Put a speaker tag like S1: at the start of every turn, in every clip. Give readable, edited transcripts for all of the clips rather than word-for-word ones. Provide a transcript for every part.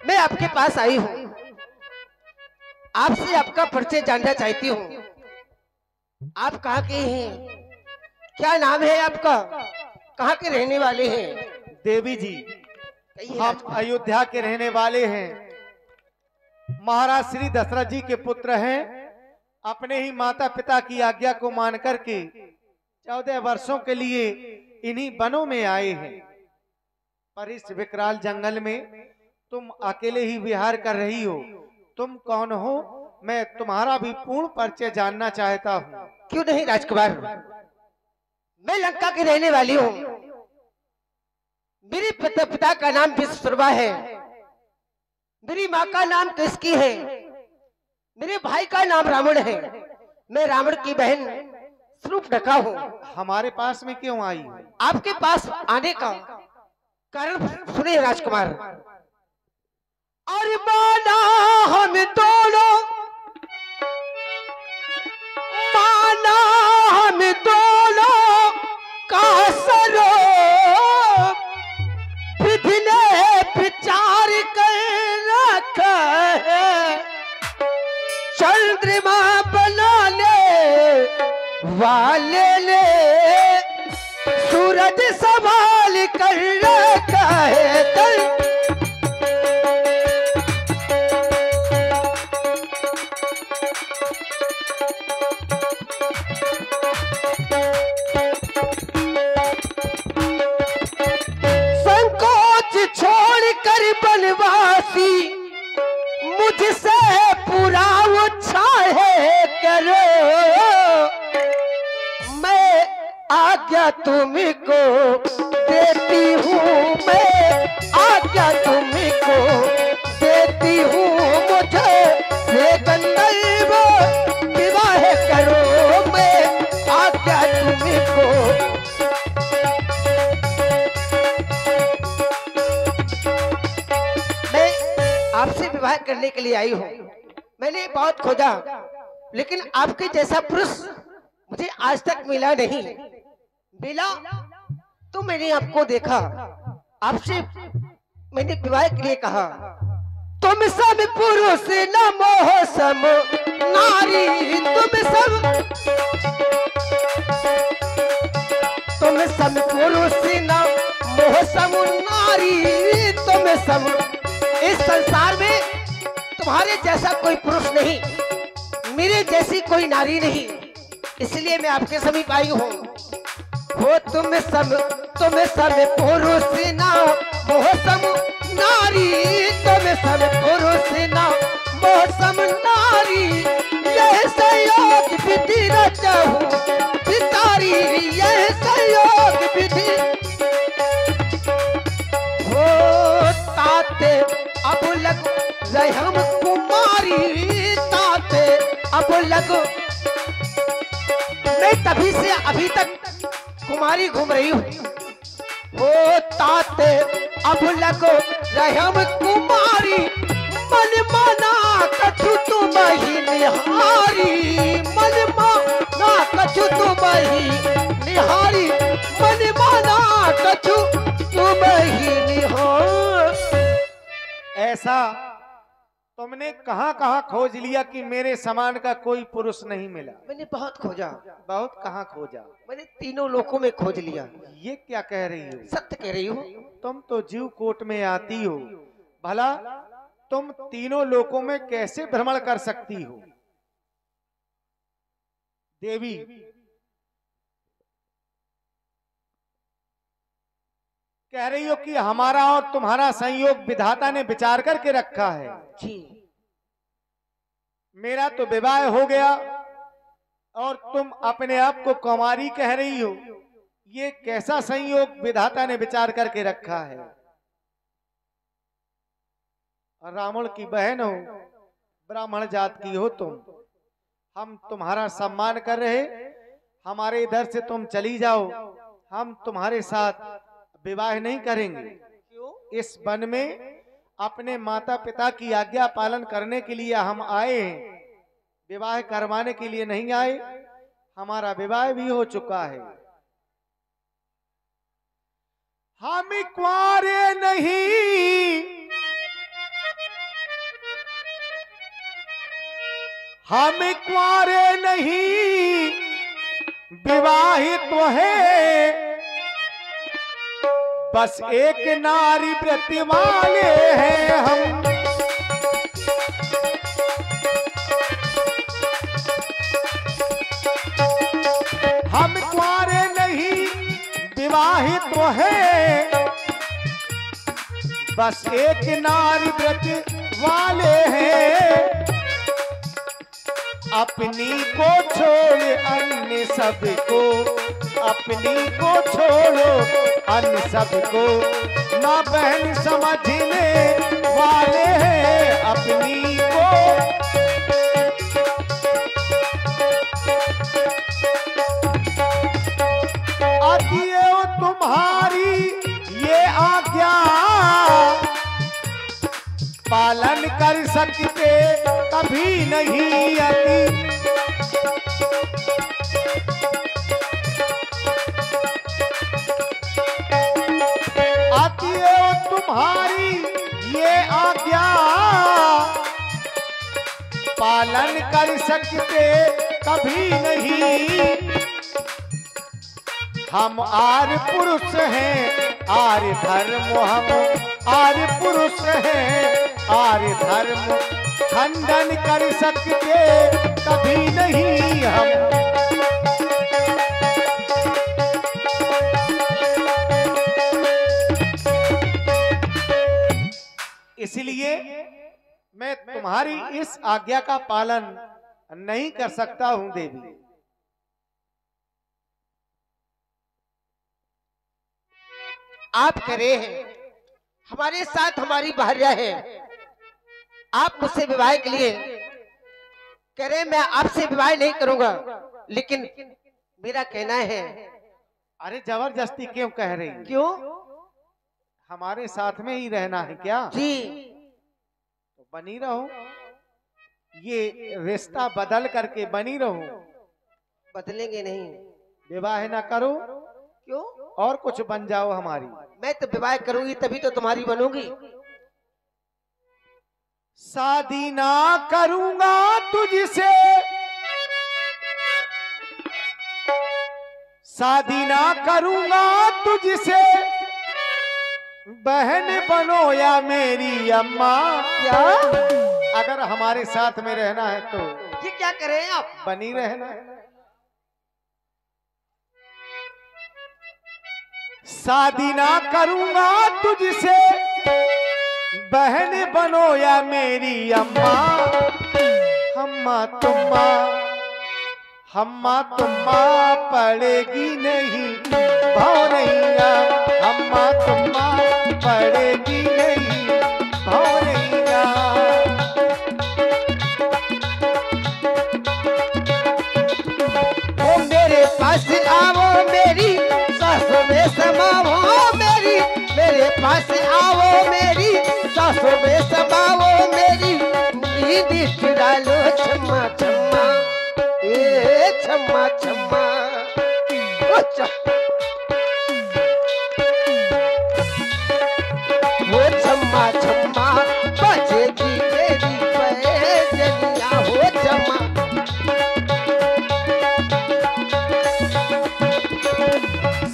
S1: मैं आपके पास आई हूँ, आपसे आपका परिचय जानना चाहती हूँ। आप कहाँ के हैं? क्या नाम है आपका? कहाँ के रहने वाले हैं?
S2: देवी जी,
S1: कहिए
S2: हम
S1: राजकुमार।
S2: अयोध्या के रहने वाले हैं। महाराज श्री दशरथ जी के पुत्र हैं। अपने ही माता पिता की आज्ञा को मान करके 14 वर्षों के लिए इन्हीं वनों में आए हैं। पर इस विकराल जंगल में तुम अकेले ही विहार कर रही हो। तुम कौन हो? मैं तुम्हारा भी पूर्ण परिचय जानना चाहता हूँ।
S1: क्यों नहीं राजकुमार, मैं लंका की रहने वाली हूँ। मेरे पिता का नाम विश्वकर्मा है, मेरी माँ का नाम किसकी है, मेरे भाई का नाम रावण है। मैं रावण की बहन शूर्पणखा हूँ।
S2: हमारे पास में क्यों आई?
S1: आपके पास आने का कारण सुनिए राजकुमार। और माना हम दोनों, माना हम दोनों का सरो विधि ने विचार कर रखा है। चंद्रमा बनाने वाले ने सूरज संभाल कर रखा है। संकोच छोड़ कर बनवासी मुझसे पूरा उत्साह करो। मैं आज्ञा तुमको देती हूँ, मैं आज्ञा तुमको देती हूँ। मुझे ये गंधर्व विवाह करो, मैं आज्ञा तुमको। मैं आपसे विवाह करने के लिए आई हूँ। मैंने बहुत खोजा, लेकिन आपके जैसा पुरुष मुझे आज तक मिला नहीं। मिला तो मैंने आपको देखा, आपसे मैंने विवाह के लिए कहा। तुम सब पुरुष न मोह सम नारी, तुम सब पुरुष न मोह सम नारी। तुम सब इस संसार में तुम्हारे जैसा कोई पुरुष नहीं, मेरे जैसी कोई नारी नहीं, इसलिए मैं आपके समीप आई हूँ। हो तुम सब पुरुष ना मोह सम नारी, तुम सब पुरुष ना मोह सम नारी। यह संयोग विधि रचहु पितारी, यह संयोग विधि हो ताते अब लग रहम कुमारी, ताते अब लग। मैं तभी से अभी तक कुमारी घूम रही हूँ। हो ताते अब लगो रहम कुमारी, मन माना कछु तुम ही निहारी, मन माना कछु तुम ही निहारी, मन माना कछु तुम ही निहारी।
S2: ऐसा तुमने कहाँ कहाँ खोज लिया कि मेरे समान का कोई पुरुष नहीं मिला?
S1: मैंने बहुत खोजा।
S2: बहुत कहाँ खोजा?
S1: मैंने तीनों लोकों में खोज लिया।
S2: ये क्या कह रही हो?
S1: सत्य कह रही हूँ।
S2: तुम तो जीव कोट में आती हो, भला तुम तीनों लोकों में कैसे भ्रमण कर सकती हो? देवी, कह रही हो कि हमारा और तुम्हारा संयोग विधाता ने विचार करके रखा है।
S1: जी,
S2: मेरा तो विवाह हो गया और तुम अपने आप को कुमारी कह रही हो। ये कैसा संयोग विधाता ने विचार करके रखा है? रावण की बहन हो, ब्राह्मण जात की हो तुम। हम तुम्हारा सम्मान कर रहे, हमारे इधर से तुम चली जाओ, हम तुम्हारे साथ विवाह नहीं करेंगे। इस वन में अपने माता पिता की आज्ञा पालन करने के लिए हम आए हैं, विवाह करवाने के लिए नहीं आए। हमारा विवाह भी हो चुका है। हम कुंवारे नहीं हम कुंवारे नहीं विवाहित तो है, बस एक नारी व्रत वाले हैं हम। हम कुंवारे नहीं विवाहित तो है, बस एक नारी व्रत वाले हैं। अपनी को छोड़ अन्य सबको, अपनी को छोड़ो अन्य सबको, माँ बहन समझने वाले हैं अपनी को। आतिए तुम्हारी ये आज्ञा, पालन कर सकते कभी नहीं अति। आतिए तुम्हारी ये आज्ञा, पालन कर सकते कभी नहीं। हम आर्य पुरुष हैं आर्य धर्म, हम आर्य पुरुष हैं आर्य धर्म, खंडन कर सकते कभी नहीं हम। इसलिए मैं तुम्हारी इस आज्ञा का पालन नहीं कर सकता हूं देवी।
S1: आप करे हैं, हमारे साथ हमारी भार्या है, आप मुझसे विवाह के लिए कह रहे हैं, मैं आपसे विवाह नहीं करूंगा, लेकिन मेरा कहना है।
S2: अरे जबरदस्ती क्यों कह रही?
S1: क्यों?
S2: हमारे साथ में ही रहना है क्या?
S1: जी।
S2: तो बनी रहो, ये रिश्ता बदल करके बनी रहो।
S1: बदलेंगे नहीं।
S2: विवाह ना करो।
S1: क्यों?
S2: और कुछ बन जाओ हमारी।
S1: मैं तो विवाह करूंगी तभी तो तुम्हारी बनूंगी।
S2: शादी ना करूंगा तुझसे, शादी ना करूंगा तुझसे, बहन बनो या मेरी अम्मा।
S1: क्या?
S2: अगर हमारे साथ में रहना है तो
S1: ये क्या कर रहे हैं आप?
S2: बनी रहना है। शादी ना करूंगा तुझसे, बहन बनो या मेरी अम्मा। हम्मा तुम्मा, हम्मा तुम्मा पड़ेगी नहीं भौरैया, हम्मा तुम्मा पड़ेगी नहीं भौरैया।
S1: ओ मेरे पास आओ मेरी सासों में समाओ मेरी, मेरे पास आओ मेरी सासों में समाओ मेरी। नींद चुरा लो छम्मा छम्मा, ए छम्मा छम्मा। ओ छम्मा छम्मा बजेगी मेरी पैजनिया, हो छम्मा।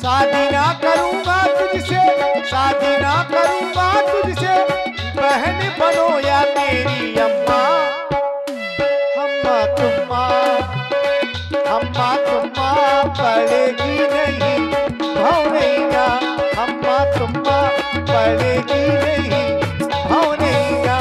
S2: शादी ना करूंगा तुझसे, शादी ना करूंगा तुझसे, बहन बनो या मेरी अम्मा। हम्मा तुम्मा, हम्मा तुम्मा पड़ेगी नहीं भौरैया, हम्मा तुम्मा पड़ेगी नहीं भौरैया।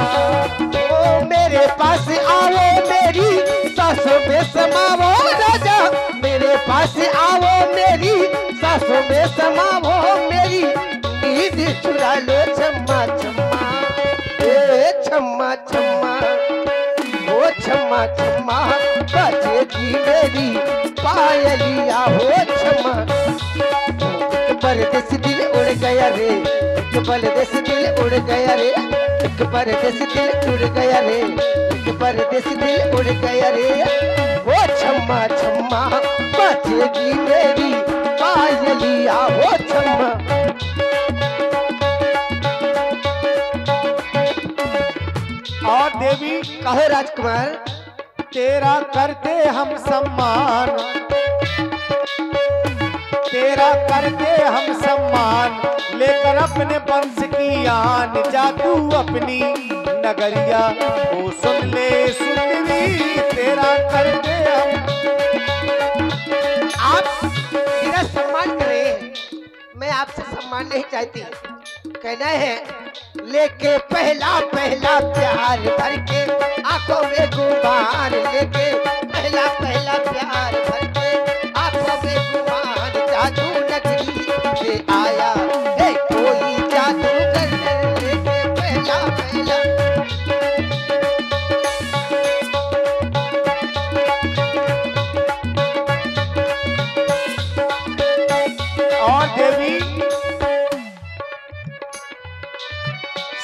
S1: ओ मेरे पास आओ मेरी सासों में समाओ राजा, मेरे पास आओ मेरी सासों में समाओ मेरी। नींद चुरा लो छम्मा छम्मा, ए छम्मा छम्मा। ओ छम्मा छम्मा बजेगी मेरी पायलिया, हो छम्मा। एक परदेस दिल उड़ गया रे, एक परदेस दिल उड़ गया रे, एक परदेस दिल उड़ गया रे, एक परदेस दिल उड़ गया रे। वो छम्मा छम्मा बजेगी मेरी पायलिया, हो छम्मा।
S2: और देवी
S1: कहो राजकुमार।
S2: तेरा करते हम सम्मान, तेरा करते हम सम्मान, लेकर अपने वंश की आन, जा तू अपनी नगरिया ओ सुन ले सुंदरी, तेरा करते हम।
S1: आप मेरा सम्मान कर रहे हैं, मैं आपसे सम्मान नहीं चाहती। कहना है लेके पहला पहला प्यार भर के आंखों में गुमान, लेके पहला पहला प्यार भर के आंखों में गुमान, जादू नगरी से आया है कोई जादूगर, लेके पहला पहला।
S2: और देवी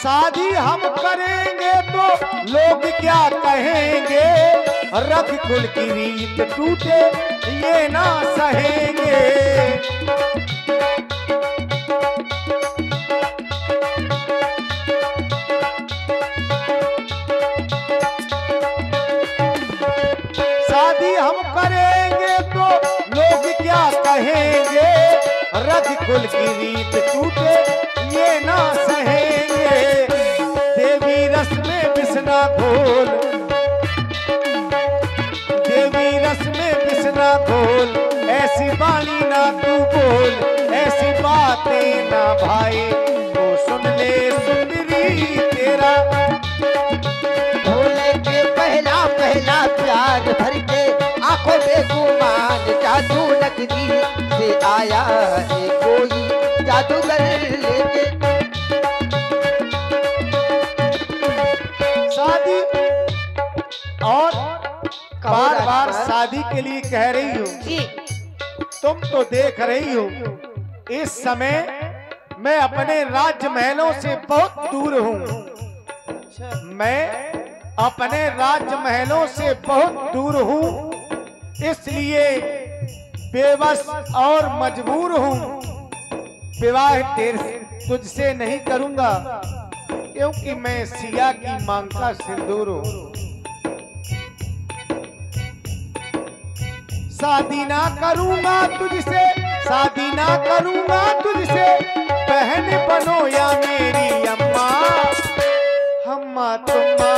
S2: शादी हम करेंगे तो लोग क्या कहेंगे, रख कुल की रीत टूटे ये ना सहेंगे। शादी हम करेंगे तो लोग क्या कहेंगे, रख कुल की रीत टूटे ये ना सहेंगे। देवी रस में बिसना घोल, देवी रस में बिसना घोल, ऐसी बाणी ना तू बोल, ऐसी बातें ना भाई तो सुन ले सुंदरी, तेरा
S1: भोले के पहला पहला प्यार भर के आंखों में गुमान, जादू नगरी से आया है कोई जादूगर, लेके
S2: शादी। और बार बार शादी के लिए कह रही हो,
S1: जी।
S2: तुम तो देख रही हो इस समय मैं अपने राज्य महलों से बहुत दूर हूँ, मैं अपने राज्य महलों से बहुत दूर हूँ, इसलिए बेबस और मजबूर हूँ। विवाह तुझसे नहीं करूंगा क्योंकि मैं सिया की मांग का सिंदूर हूँ। शादी ना करूंगा तुझसे, शादी ना करूंगा तुझसे, बहन बनो या मेरी अम्मा, हम्मा तुम्मा,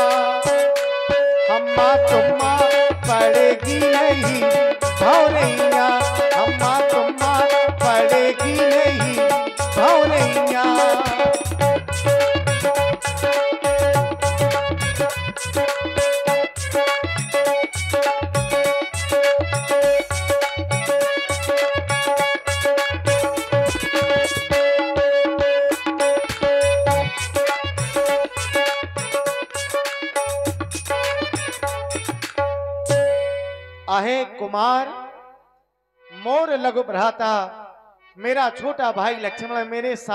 S2: हम्मा तुम्मा पड़ेगी नहीं भौरैया, हम्मा तुम्मा पड़ेगी नहीं भौरैया। आहे कुमार मोर लघु भ्राता, मेरा छोटा भाई लक्ष्मण मेरे साथ